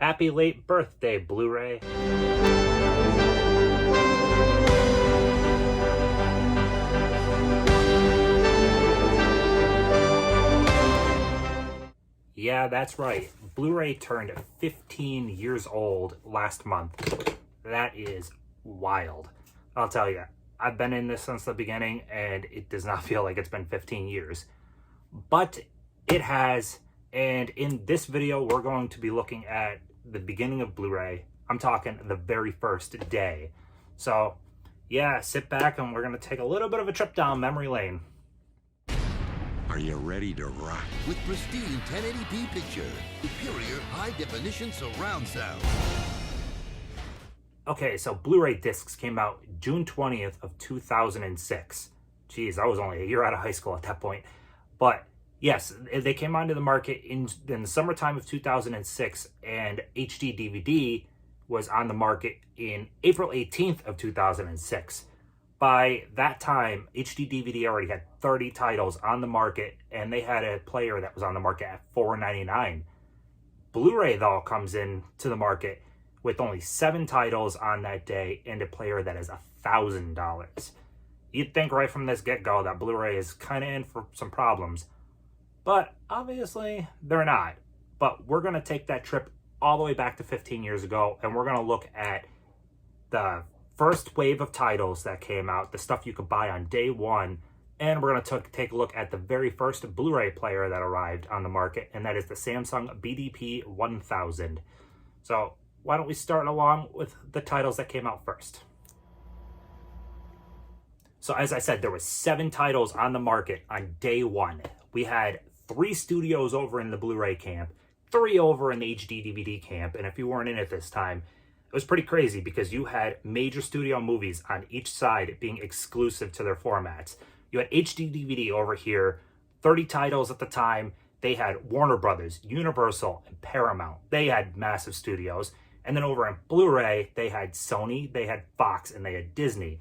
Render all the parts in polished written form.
Happy late birthday, Blu-ray. Yeah, that's right. Blu-ray turned 15 years old last month. That is wild. I'll tell you, I've been in this since the beginning, and it does not feel like it's been 15 years. But it has, and in this video, we're going to be looking at the beginning of Blu-ray. I'm talking the very first day. So, yeah, sit back, and we're going to take a little bit of a trip down memory lane. Are you ready to rock? With pristine 1080p picture, superior high-definition surround sound. Okay, so Blu-ray discs came out June 20th of 2006. Jeez, I was only a year out of high school at that point. But yes, they came onto the market in the summertime of 2006, and HD DVD was on the market in April 18th of 2006. By that time, HD DVD already had 30 titles on the market, and they had a player that was on the market at $4.99. Blu-ray, though, comes in to the market with only 7 titles on that day and a player that is $1,000. You'd think right from this get-go that Blu-ray is kind of in for some problems, but obviously they're not. But we're going to take that trip all the way back to 15 years ago, and we're going to look at the first wave of titles that came out, the stuff you could buy on day one, and we're going to take a look at the very first Blu-ray player that arrived on the market, and that is the Samsung BDP 1000. So why don't we start along with the titles that came out first? So as I said, there were 7 titles on the market on day one. We had 3 studios over in the Blu-ray camp, 3 over in the HD DVD camp, and if you weren't in it this time, it was pretty crazy because you had major studio movies on each side being exclusive to their formats. You had HD DVD over here, 30 titles at the time. They had Warner Brothers, Universal, and Paramount. They had massive studios. And then over in Blu-ray, they had Sony, they had Fox, and they had Disney.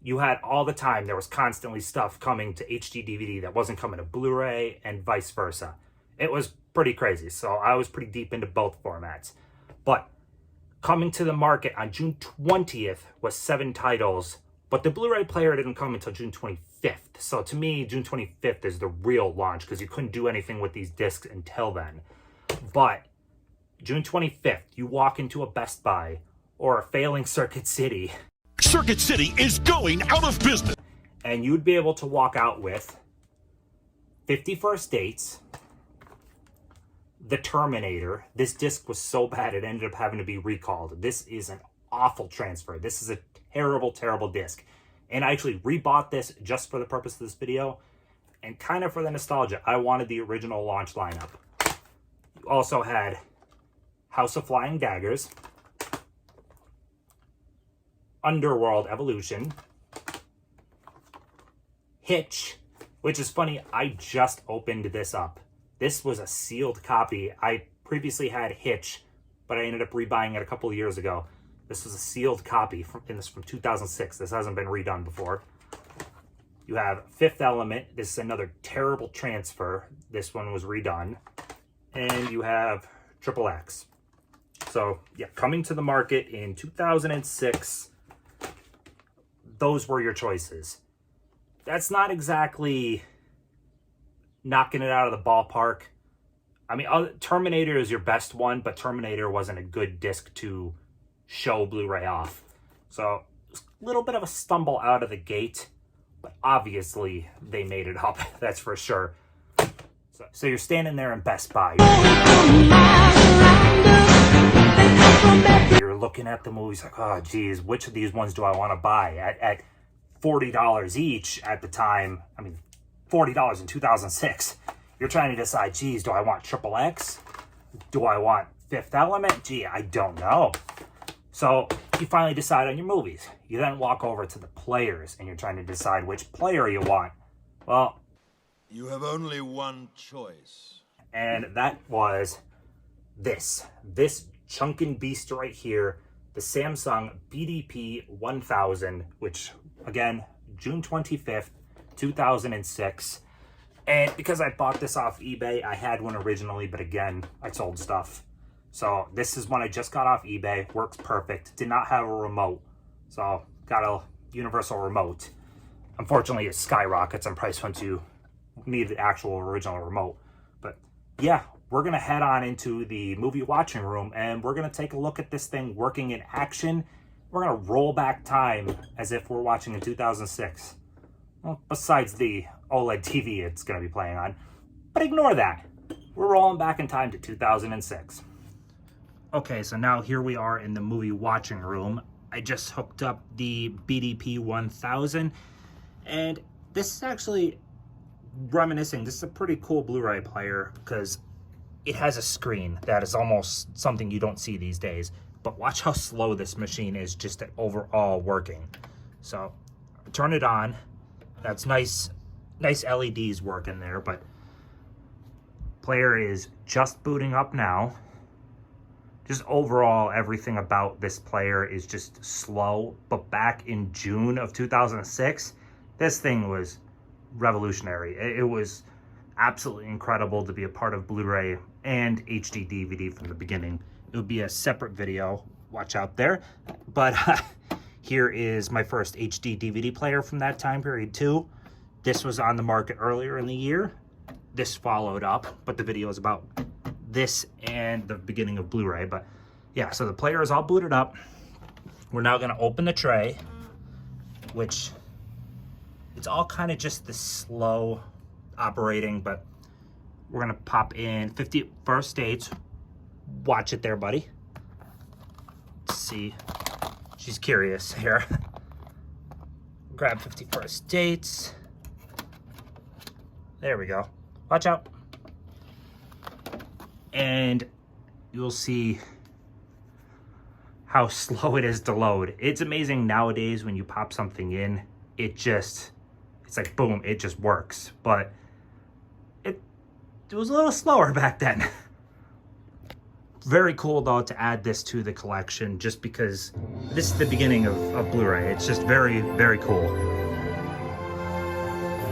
You had all the time, there was constantly stuff coming to HD DVD that wasn't coming to Blu-ray and vice versa. It was pretty crazy, so I was pretty deep into both formats. But coming to the market on June 20th was 7 titles, but the Blu-ray player didn't come until June 25th. So to me, June 25th is the real launch because you couldn't do anything with these discs until then. But June 25th, you walk into a Best Buy or a failing Circuit City. Circuit City is going out of business. And you'd be able to walk out with 50 First Dates, The Terminator. This disc was so bad it ended up having to be recalled. This is an awful transfer. This is a terrible, terrible disc. And I actually rebought this just for the purpose of this video and kind of for the nostalgia. I wanted the original launch lineup. You also had House of Flying Daggers, Underworld Evolution, Hitch, which is funny, I just opened this up. This was a sealed copy. I previously had Hitch, but I ended up rebuying it a couple of years ago. This was a sealed copy from 2006. This hasn't been redone before. You have Fifth Element. This is another terrible transfer. This one was redone. And you have Triple X. So, yeah, coming to the market in 2006, those were your choices. That's not exactly knocking it out of the ballpark. I mean, Terminator is your best one, but Terminator wasn't a good disc to show Blu-ray off. So, it's a little bit of a stumble out of the gate, but obviously they made it up, that's for sure. So you're standing there in Best Buy. You're looking at the movies like, oh, geez, which of these ones do I want to buy? At $40 each at the time, I mean, $40 in 2006. You're trying to decide, geez, do I want Triple X? Do I want Fifth Element? Gee, I don't know. So you finally decide on your movies. You then walk over to the players, and you're trying to decide which player you want. Well, You have only one choice. and that was this chunkin' beast right here, the Samsung BDP 1000, which, again, June 25th, 2006. And because I bought this off eBay, I had one originally, but again, I sold stuff. So this is one I just got off eBay. Works perfect. Did not have a remote. So got a universal remote. Unfortunately, it skyrockets in price once you need the actual original remote. But yeah, we're going to head on into the movie watching room and we're going to take a look at this thing working in action. We're going to roll back time as if we're watching in 2006. Well, besides the OLED TV it's going to be playing on. But ignore that. We're rolling back in time to 2006. Okay, so now here we are in the movie watching room. I just hooked up the BDP 1000, and this is actually reminiscing. This is a pretty cool Blu-ray player because it has a screen that is almost something you don't see these days. But watch how slow this machine is just at overall working. So turn it on. That's nice LEDs working there, but player is just booting up now. Just overall, everything about this player is just slow. But back in June of 2006, this thing was revolutionary. It was absolutely incredible to be a part of Blu-ray and HD DVD from the beginning. It would be a separate video. Watch out there. But here is my first HD DVD player from that time period too. This was on the market earlier in the year. This followed up, but the video is about this and the beginning of Blu-ray. But yeah, so the player is all booted up. We're now going to open the tray, which it's all kind of just the slow operating, but we're going to pop in 51st Dates. Watch it there, buddy. Let's see. She's curious here. Grab 51st Dates. There we go. Watch out. And you'll see how slow it is to load. It's amazing nowadays when you pop something in, it's like boom, it just works. But it was a little slower back then. Very cool though to add this to the collection just because this is the beginning of Blu-ray. It's just very, very cool.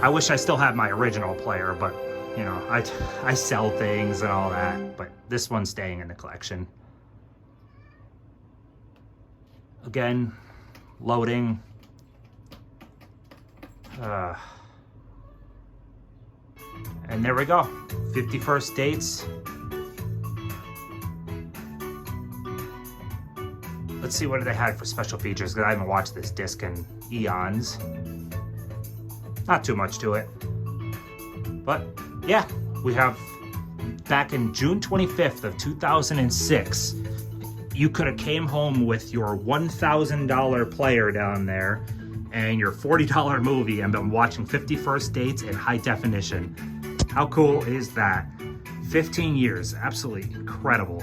I wish I still had my original player, but you know, I sell things and all that, but this one's staying in the collection. Again, loading. And there we go. 51st Dates. Let's see what they had for special features, because I haven't watched this disc in eons. Not too much to it. But yeah, we have back in June 25th of 2006, you could have came home with your $1,000 player down there and your $40 movie and been watching 51st Dates in high definition. How cool is that? 15 years, absolutely incredible.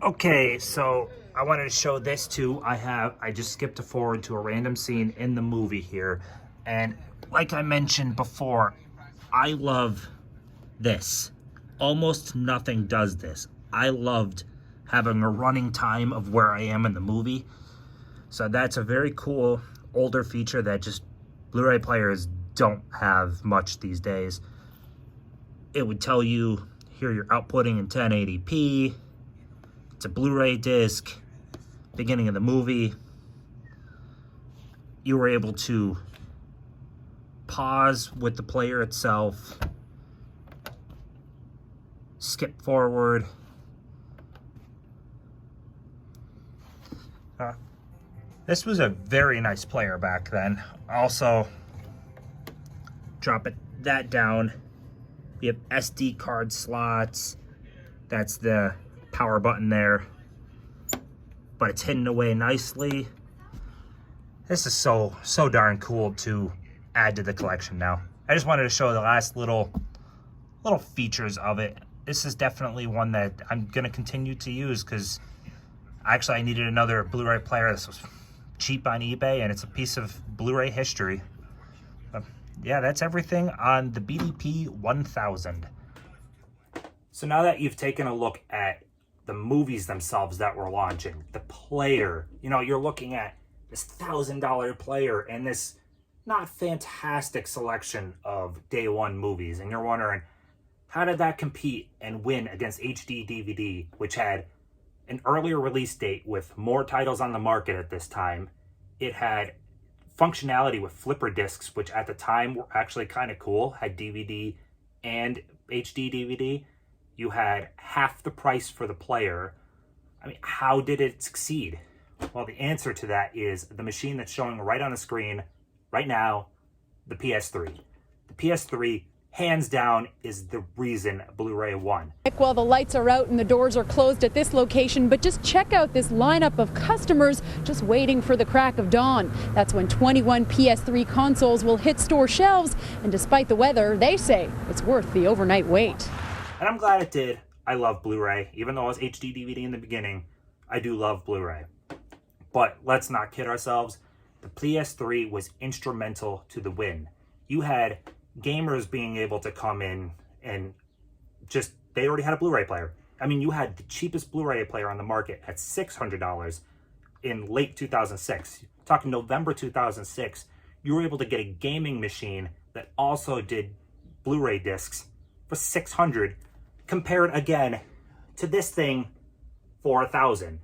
Okay, so I wanted to show this too. I just skipped forward to a random scene in the movie here. And like I mentioned before, I love this. Almost nothing does this. I loved having a running time of where I am in the movie. So that's a very cool older feature that just Blu-ray players don't have much these days. It would tell you here you're outputting in 1080p. It's a Blu-ray disc. Beginning of the movie. You were able to pause with the player itself. Skip forward. This was a very nice player back then. Also, drop that down. We have SD card slots. That's the power button there. But it's hidden away nicely. This is so darn cool to add to the collection now. I just wanted to show the last little features of it. This is definitely one that I'm going to continue to use because actually I needed another Blu-ray player. This was cheap on eBay and it's a piece of Blu-ray history. Yeah, that's everything on the BDP 1000. So now that you've taken a look at the movies themselves that we're launching, the player, you know, you're looking at this $1,000 player and this not fantastic selection of day one movies, and you're wondering, how did that compete and win against HD DVD, which had an earlier release date with more titles on the market at this time. It had functionality with flipper discs, which at the time were actually kind of cool, had DVD and HD DVD. You had half the price for the player. I mean, how did it succeed? Well, the answer to that is the machine that's showing right on the screen right now, the PS3. The PS3, hands down, is the reason Blu-ray won. Well, the lights are out and the doors are closed at this location, but just check out this lineup of customers just waiting for the crack of dawn. That's when 21 PS3 consoles will hit store shelves, and despite the weather, they say it's worth the overnight wait. And I'm glad it did. I love Blu-ray. Even though it was HD DVD in the beginning, I do love Blu-ray. But let's not kid ourselves. The PS3 was instrumental to the win. You had gamers being able to come in and just, they already had a Blu-ray player. I mean, you had the cheapest Blu-ray player on the market at $600 in late 2006. Talking November 2006, you were able to get a gaming machine that also did Blu-ray discs for $600, compared again to this thing for $1,000.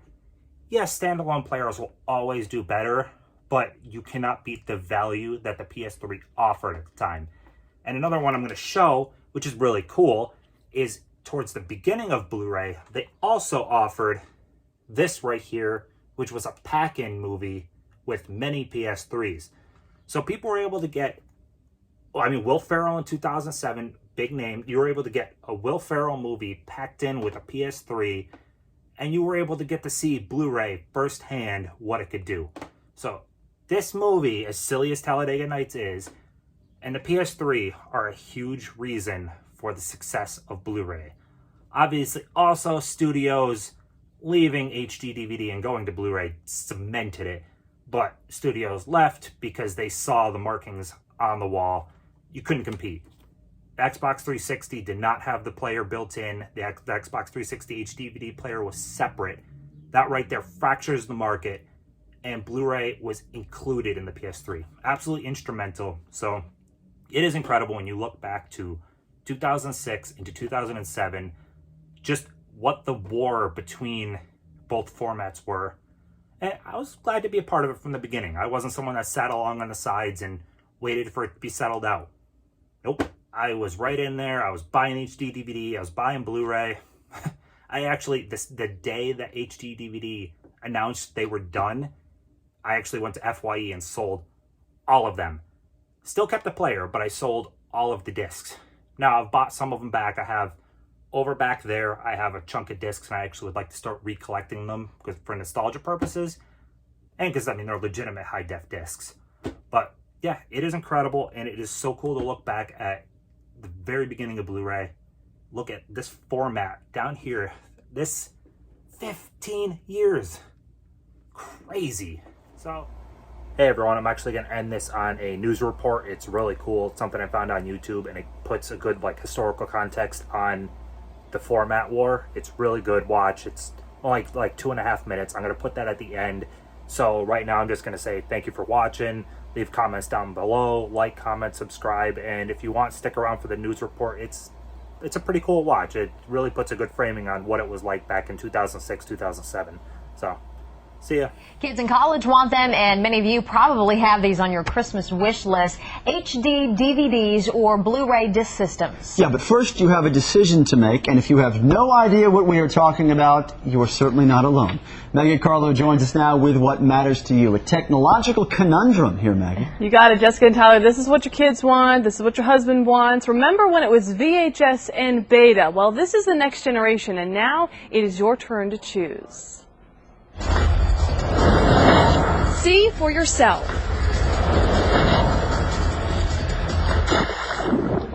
Yes, standalone players will always do better, but you cannot beat the value that the PS3 offered at the time. And another one I'm going to show, which is really cool, is towards the beginning of Blu-ray, they also offered this right here, which was a pack-in movie with many PS3s. So people were able to get, I mean, Will Ferrell in 2007, big name. You were able to get a Will Ferrell movie packed in with a PS3, and you were able to get to see Blu-ray firsthand what it could do. So this movie, as silly as Talladega Nights is, and the PS3 are a huge reason for the success of Blu-ray. Obviously, also studios leaving HD DVD and going to Blu-ray cemented it, but studios left because they saw the markings on the wall. You couldn't compete. The Xbox 360 did not have the player built in. The Xbox 360 HD DVD player was separate. That right there fractures the market, and Blu-ray was included in the PS3. Absolutely instrumental. So it is incredible when you look back to 2006 into 2007, just what the war between both formats were. And I was glad to be a part of it from the beginning. I wasn't someone that sat along on the sides and waited for it to be settled out. Nope. I was right in there. I was buying HD DVD. I was buying Blu-ray. I actually, the day that HD DVD announced they were done, I actually went to FYE and sold all of them. Still kept the player, but I sold all of the discs. Now, I've bought some of them back. I have, over back there, I have a chunk of discs, and I actually would like to start recollecting them for nostalgia purposes. And because, I mean, they're legitimate high-def discs. But, yeah, it is incredible, and it is so cool to look back at the very beginning of Blu-ray. Look at this format down here. This 15 years. Crazy. So, hey everyone, I'm actually going to end this on a news report. It's really cool. It's something I found on YouTube, and it puts a good historical context on the format war. It's really good. Watch. It's only like 2.5 minutes. I'm going to put that at the end. So right now I'm just going to say thank you for watching. Leave comments down below, like, comment, subscribe, and if you want, stick around for the news report. It's a pretty cool watch. It really puts a good framing on what it was like back in 2006, 2007. So, see ya. Kids in college want them, and many of you probably have these on your Christmas wish list. HD DVDs or Blu-ray disc systems. Yeah, but first you have a decision to make, and if you have no idea what we are talking about, you are certainly not alone. Maggie Carlo joins us now with What Matters to You, a technological conundrum here, Maggie. You got it, Jessica and Tyler. This is what your kids want. This is what your husband wants. Remember when it was VHS and beta? Well, this is the next generation, and now it is your turn to choose. See for yourself.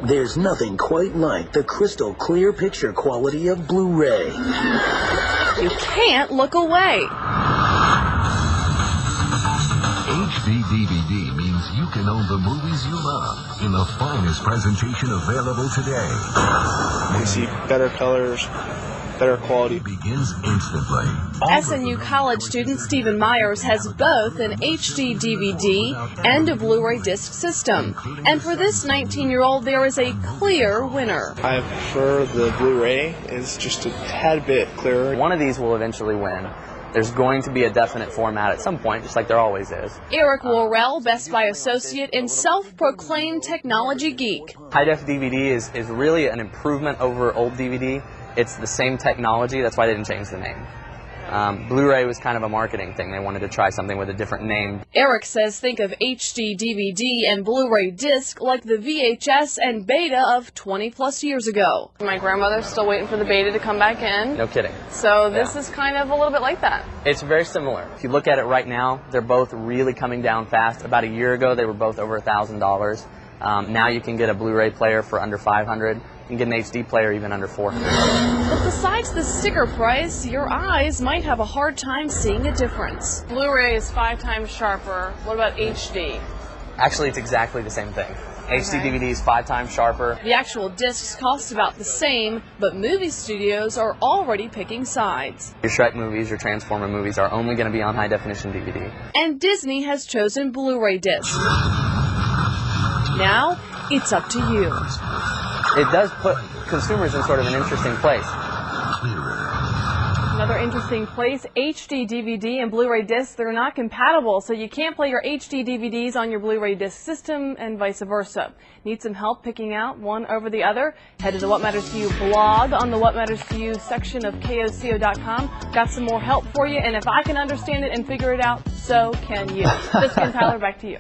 There's nothing quite like the crystal clear picture quality of Blu-ray. You can't look away. HD DVD means you can own the movies you love in the finest presentation available today. You see better colors, better quality. Begins instantly. SNU college student Stephen Myers has both an HD DVD and a Blu-ray Disc system. And for this 19-year-old, there is a clear winner. I prefer the Blu-ray. It's just a tad bit clearer. One of these will eventually win. There's going to be a definite format at some point, just like there always is. Eric Worrell, Best Buy associate and self-proclaimed technology geek. High-def DVD is really an improvement over old DVD. It's the same technology, that's why they didn't change the name. Blu-ray was kind of a marketing thing. They wanted to try something with a different name. Eric says think of HD DVD and Blu-ray Disc like the VHS and Beta of 20-plus years ago. My grandmother's still waiting for the Beta to come back in. No kidding. So this is kind of a little bit like that. It's very similar. If you look at it right now, they're both really coming down fast. About a year ago, they were both over $1,000. Now you can get a Blu-ray player for under $500. You can get an HD player even under $400. But besides the sticker price, your eyes might have a hard time seeing a difference. Blu-ray is 5 times sharper. What about HD? Actually, it's exactly the same thing. HD DVD is 5 times sharper. The actual discs cost about the same, but movie studios are already picking sides. Your Shrek movies, your Transformer movies are only going to be on high-definition DVD. And Disney has chosen Blu-ray Disc. Now, it's up to you. It does put consumers in sort of an interesting place. Another interesting place, HD DVD and Blu-ray discs, they're not compatible, so you can't play your HD DVDs on your Blu-ray disc system and vice versa. Need some help picking out one over the other? Head to the What Matters to You blog on the What Matters to You section of KOCO.com. Got some more help for you, and if I can understand it and figure it out, so can you. Jessica and Tyler, back to you.